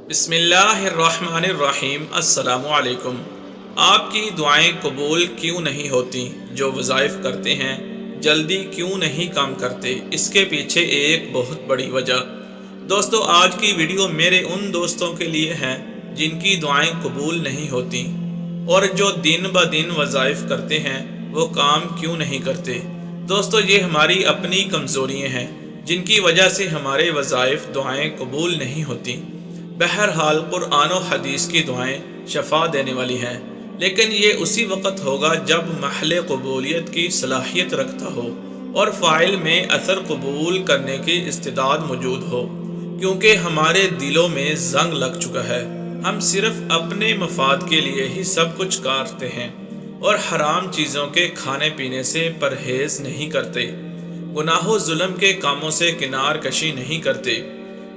बिस्मिल्लाहिर्रहमानिर्रहीम। अस्सलामु अलैकुम। आपकी दुआएं कबूल क्यों नहीं होती? जो वज़ाइफ करते हैं जल्दी क्यों नहीं काम करते? इसके पीछे एक बहुत बड़ी वजह। दोस्तों, आज की वीडियो मेरे उन दोस्तों के लिए है जिनकी दुआएं कबूल नहीं होती और जो दिन ब दिन वज़ाइफ करते हैं वो काम क्यों नहीं करते। दोस्तों, ये हमारी अपनी कमज़ोरियाँ हैं जिनकी वजह से हमारे वज़ाइफ दुआएं कबूल नहीं होती। बहरहाल कुरान और हदीस की दुआएं शफा देने वाली हैं, लेकिन ये उसी वक़्त होगा जब महल कबूलियत की सलाहियत रखता हो और फ़ाइल में असर कबूल करने की इस्तिदाद मौजूद हो। क्योंकि हमारे दिलों में जंग लग चुका है, हम सिर्फ अपने मफाद के लिए ही सब कुछ करते हैं और हराम चीज़ों के खाने पीने से परहेज़ नहीं करते, गुनाहों जुल्म के कामों से किनार कशी नहीं करते।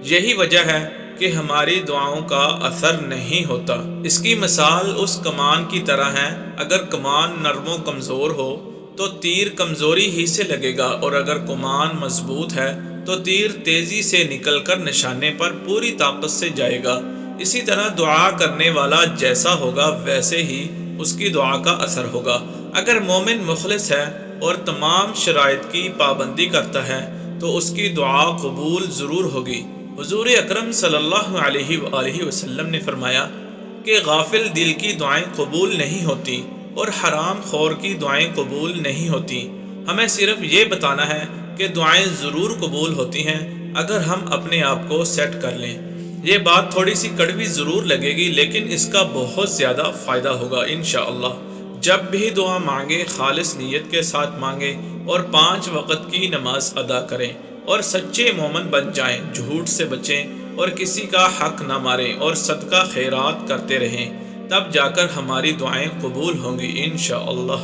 यही वजह है कि हमारी दुआओं का असर नहीं होता। इसकी मिसाल उस कमान की तरह है, अगर कमान नरमो कमज़ोर हो तो तीर कमज़ोरी ही से लगेगा और अगर कमान मजबूत है तो तीर तेज़ी से निकलकर निशाने पर पूरी ताकत से जाएगा। इसी तरह दुआ करने वाला जैसा होगा वैसे ही उसकी दुआ का असर होगा। अगर मोमिन मुखलिस है और तमाम शराइत की पाबंदी करता है तो उसकी दुआ कबूल ज़रूर होगी। हुजूर अकरम सल्लल्लाहु अलैहि वसल्लम ने फरमाया कि गाफिल दिल की दुआएं कबूल नहीं होती और हराम खोर की दुआएं कबूल नहीं होती। हमें सिर्फ ये बताना है कि दुआएं ज़रूर कबूल होती हैं अगर हम अपने आप को सेट कर लें। ये बात थोड़ी सी कड़वी ज़रूर लगेगी, लेकिन इसका बहुत ज़्यादा फ़ायदा होगा इंशाअल्लाह। जब भी दुआ मांगे खालिस नीयत के साथ मांगे और 5 वक़्त की नमाज अदा करें और सच्चे मोमन बन जाएं, झूठ से बचें और किसी का हक ना मारें और सदका खैरात करते रहें, तब जाकर हमारी दुआएं कबूल होंगी इंशाअल्लाह।